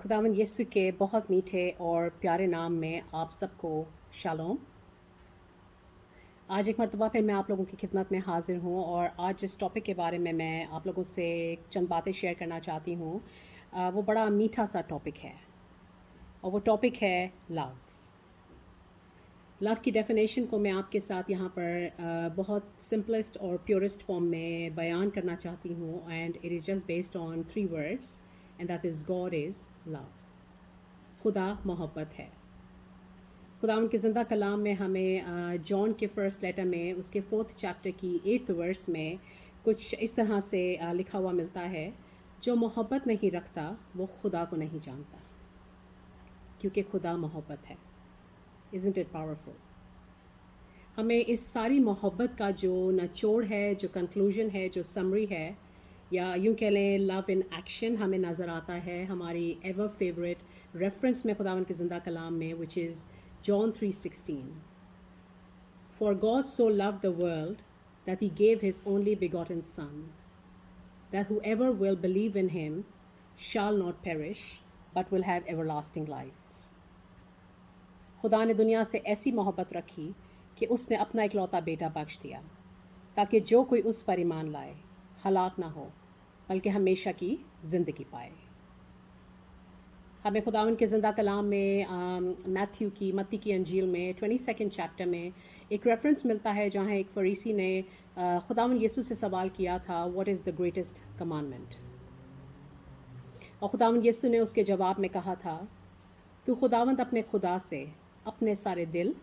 खुदावंद यीशु के बहुत मीठे और प्यारे नाम में आप सबको शालोम। आज एक मर्तबा फिर मैं आप लोगों की खिदमत में हाज़िर हूँ और आज जिस टॉपिक के बारे में मैं आप लोगों से चंद बातें शेयर करना चाहती हूँ वो बड़ा मीठा सा टॉपिक है और वो टॉपिक है लव। लव की डेफिनेशन को मैं आपके साथ यहाँ पर बहुत सिंपलेस्ट और प्योरेस्ट फॉर्म में बयान करना चाहती हूँ and it is just based on 3 words and that is God is love. खुदा मोहब्बत है। खुदावंद के ज़िंदा कलाम में हमें जॉन के फर्स्ट लेटर में उसके 4th चैप्टर की 8th वर्स में कुछ इस तरह से लिखा हुआ मिलता है, जो मोहब्बत नहीं रखता वो खुदा को नहीं जानता, क्योंकि खुदा मोहब्बत है। Isn't it powerful? हमें इस सारी मोहब्बत का जो निचोड़ है, जो कंक्लूजन है, जो समरी है, या यूँ कह लें लव इन एक्शन हमें नज़र आता है हमारी एवर फेवरेट रेफरेंस में खुदावंद के ज़िंदा कलाम में, which is John 3:16. For God so loved the world that he gave his only begotten Son, that whoever will believe in him shall not perish but will have everlasting life. खुदा ने दुनिया से ऐसी मोहब्बत रखी कि उसने अपना इकलौता बेटा बख्श दिया, ताकि जो कोई उस पर ईमान लाए हलाक ना हो बल्कि हमेशा की ज़िंदगी पाए। हमें खुदावंद के ज़िंदा कलाम में मत्ती की अंजील में 22nd चैप्टर में एक रेफरेंस मिलता है, जहाँ एक फरीसी ने खुदावंद यीशु से सवाल किया था, what is the greatest commandment. और खुदावंद यीशु ने उसके जवाब में कहा था, तू खुदावंद अपने खुदा से अपने सारे दिल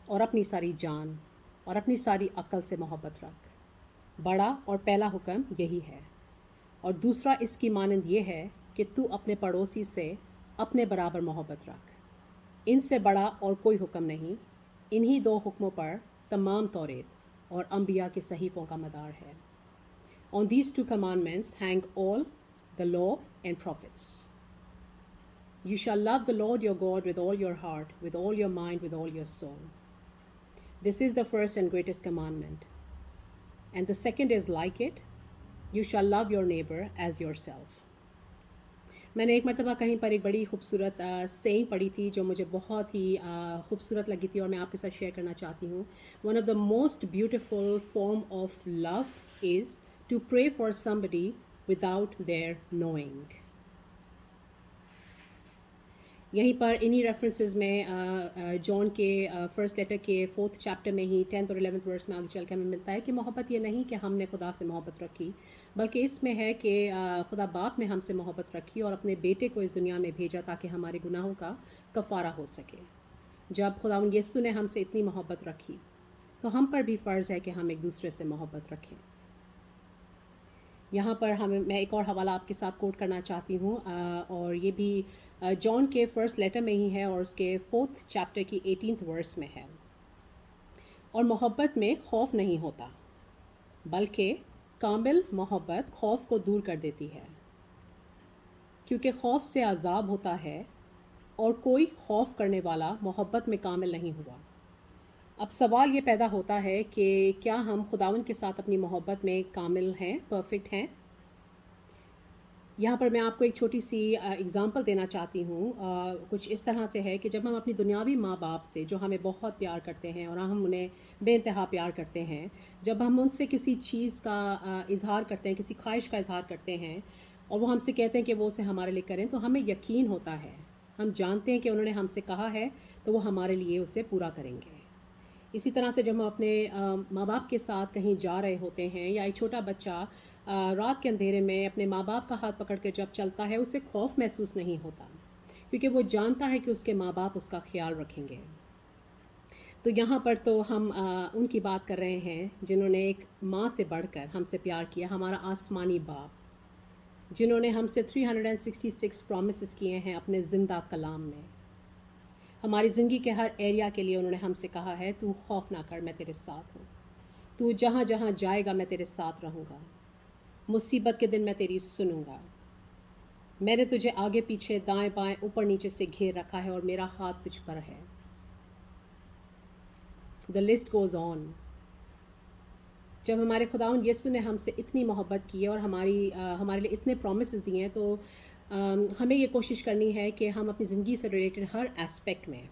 और अपनी सारी जान और अपनी सारी अक्ल से मोहब्बत रख। बड़ा और पहला हुक्म यही है, और दूसरा इसकी मानंद ये है कि तू अपने पड़ोसी से अपने बराबर मोहब्बत रख। इनसे बड़ा और कोई हुक्म नहीं। इन्हीं 2 हुक्मों पर तमाम तौरेत और अंबिया के सहीफ़ों का मदार है। On these 2 commandments hang all the law and prophets. You shall love the Lord your God with all your heart, with all your mind, with all your soul. This is the first and greatest commandment. And the second is like it. You shall love your neighbor as yourself. मैंने एक मरतबा कहीं पर एक बड़ी खूबसूरत saying पढ़ी थी, जो मुझे बहुत ही खूबसूरत लगी थी और मैं आपके साथ शेयर करना चाहती हूँ। One of the most beautiful form of love is to pray for somebody without their knowing. यहीं पर इन्हीं रेफरेंसेस में जॉन के फर्स्ट लेटर के 4th चैप्टर में ही 10th और 11th वर्स में आगे चल के हमें मिलता है कि मोहब्बत ये नहीं कि हमने खुदा से मोहब्बत रखी, बल्कि इसमें है कि खुदा बाप ने हमसे मोहब्बत रखी और अपने बेटे को इस दुनिया में भेजा ताकि हमारे गुनाहों का कफ़ारा हो सके। जब खुदावंद यीशु ने हमसे इतनी मोहब्बत रखी तो हम पर भी फ़र्ज़ है कि हम एक दूसरे से मोहब्बत रखें। यहाँ पर मैं एक और हवाला आपके साथ कोट करना चाहती हूँ और ये भी जॉन के फर्स्ट लेटर में ही है और उसके 4th चैप्टर की 18th वर्स में है। और मोहब्बत में खौफ नहीं होता, बल्कि कामिल मोहब्बत खौफ को दूर कर देती है, क्योंकि खौफ से अज़ाब होता है और कोई खौफ करने वाला मोहब्बत में कामिल नहीं हुआ। अब सवाल ये पैदा होता है कि क्या हम खुदावंद के साथ अपनी मोहब्बत में कामिल हैं, परफेक्ट हैं? यहाँ पर मैं आपको एक छोटी सी एग्ज़ाम्पल देना चाहती हूँ। कुछ इस तरह से है कि जब हम अपनी दुनियावी माँ बाप से, जो हमें बहुत प्यार करते हैं और हम उन्हें बेइंतहा प्यार करते हैं, जब हम उनसे किसी चीज़ का इज़हार करते हैं, किसी ख्वाहिश का इज़हार करते हैं और वो हमसे कहते हैं कि वो उसे हमारे लिए करें, तो हमें यकीन होता है, हम जानते हैं कि उन्होंने हमसे कहा है तो वो हमारे लिए उसे पूरा करेंगे। इसी तरह से जब हम अपने माँ बाप के साथ कहीं जा रहे होते हैं, या एक छोटा बच्चा रात के अंधेरे में अपने माँ बाप का हाथ पकड़ के जब चलता है, उसे खौफ महसूस नहीं होता, क्योंकि वो जानता है कि उसके माँ बाप उसका ख्याल रखेंगे। तो यहाँ पर तो हम उनकी बात कर रहे हैं जिन्होंने एक माँ से बढ़कर हमसे प्यार किया, हमारा आसमानी बाप, जिन्होंने हमसे 366 प्रॉमिसेस किए हैं अपने ज़िंदा कलाम में। हमारी ज़िंदगी के हर एरिया के लिए उन्होंने हमसे कहा है, तू खौफ ना कर, मैं तेरे साथ हूँ। तू जहाँ जहाँ जाएगा मैं तेरे साथ रहूँगा। मुसीबत के दिन मैं तेरी सुनूँगा। मैंने तुझे आगे पीछे दाएं बाएं ऊपर नीचे से घेर रखा है और मेरा हाथ तुझ पर है। The list goes on. जब हमारे खुदावंद यीशु ने हमसे इतनी मोहब्बत की है और हमारे लिए इतने प्रॉमिसेस दिए हैं, तो हमें ये कोशिश करनी है कि हम अपनी ज़िंदगी से रिलेटेड हर एस्पेक्ट में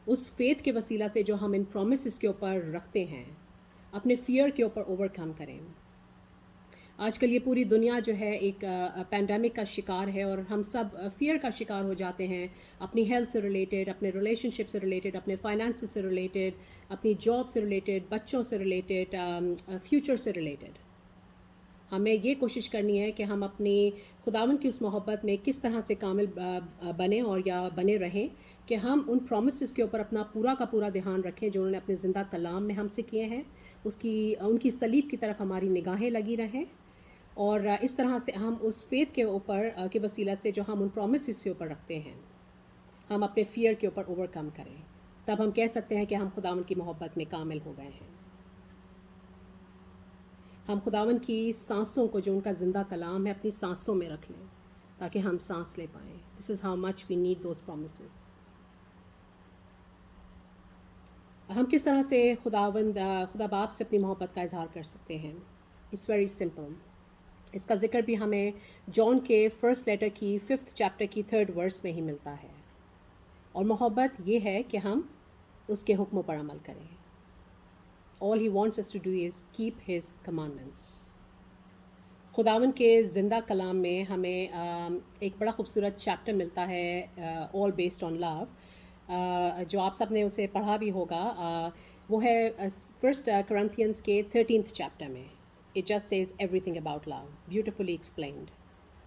उस फेथ के वसीला से जो हम इन प्रोमिस के ऊपर रखते हैं, अपने फ़ियर के ऊपर ओवरकम करें। आजकल ये पूरी दुनिया जो है एक पैंडेमिक का शिकार है और हम सब फ़ियर का शिकार हो जाते हैं, अपनी हेल्थ से रिलेटेड, अपने रिलेशनशिप से रिलेटेड, अपने फाइनेंसेस से रिलेटेड, अपनी जॉब से रिलेटेड, बच्चों से रिलेटेड, फ्यूचर से रिलेटेड। हमें ये कोशिश करनी है कि हम अपनी खुदावंद की उस मोहब्बत में किस तरह से कामिल बने और या बने रहें कि हम उन प्रोमिसेस के ऊपर अपना पूरा का पूरा ध्यान रखें जो उन्होंने अपने ज़िंदा कलाम में हमसे किए हैं, उनकी सलीब की तरफ हमारी निगाहें लगी रहें और इस तरह से हम उस फेथ के ऊपर के वसीला से जो हम उन प्रोमिसेस के ऊपर रखते हैं, हम अपने फ़ियर के ऊपर ओवरकम करें। तब हम कह सकते हैं कि हम खुदावंद की मोहब्बत में कामिल हो गए हैं। हम खुदावंद की सांसों को, जो उनका ज़िंदा कलाम है, अपनी सांसों में रख लें ताकि हम सांस ले पाएँ। This is how much we need those promises. हम किस तरह से खुदा बाप से अपनी मोहब्बत का इजहार कर सकते हैं? It's very simple. इसका ज़िक्र भी हमें जॉन के फर्स्ट लेटर की 5th चैप्टर की 3rd वर्स में ही मिलता है और मोहब्बत ये है कि हम उसके हुक्मों पर अमल करें। All he wants us to do is keep his commandments. खुदावन के ज़िंदा कलाम में हमें एक बड़ा खूबसूरत चैप्टर मिलता है, ऑल बेस्ड ऑन लव, जो आप सब ने उसे पढ़ा भी होगा। वो है फर्स्ट Corinthians के 13th चैप्टर में। It just says everything about love, beautifully explained.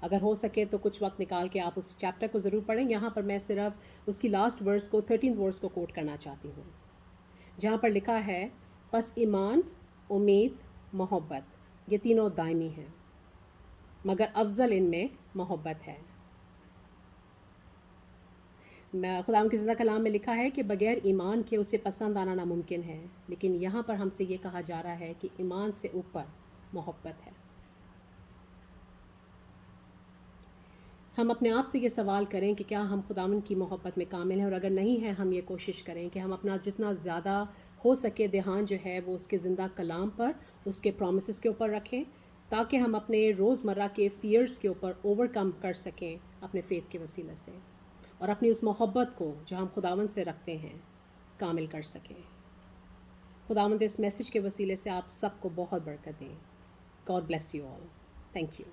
अगर हो सके तो कुछ वक्त निकाल के आप उस चैप्टर को ज़रूर पढ़ें। यहाँ पर मैं सिर्फ उसकी लास्ट वर्स को, 13th वर्स को कोट करना चाहती हूँ, जहाँ पर लिखा है, बस ईमान, उम्मीद, मोहब्बत, ये तीनों दायमी हैं, मगर अफजल इनमें मोहब्बत है। खुदा के ज़िंदा कलाम में लिखा है कि बग़ैर ईमान के उसे पसंद आना नामुमकिन है, लेकिन यहाँ पर हमसे ये कहा जा रहा है कि ईमान से ऊपर मोहब्बत है। हम अपने आप से ये सवाल करें कि क्या हम खुदावंद की मोहब्बत में कामिल हैं, और अगर नहीं है, हम ये कोशिश करें कि हम अपना जितना ज़्यादा हो सके ध्यान जो है वो उसके ज़िंदा कलाम पर, उसके प्रोमिसेस के ऊपर रखें, ताकि हम अपने रोज़मर्रा के फ़ियर्स के ऊपर ओवरकम कर सकें अपने फ़ेथ के वसीले से, और अपनी उस मोहब्बत को जो हम खुदावंद से रखते हैं कामिल कर सकें। खुदावंद इस मैसेज के वसीले से आप सबको बहुत बरकत दें। God bless you all. Thank you.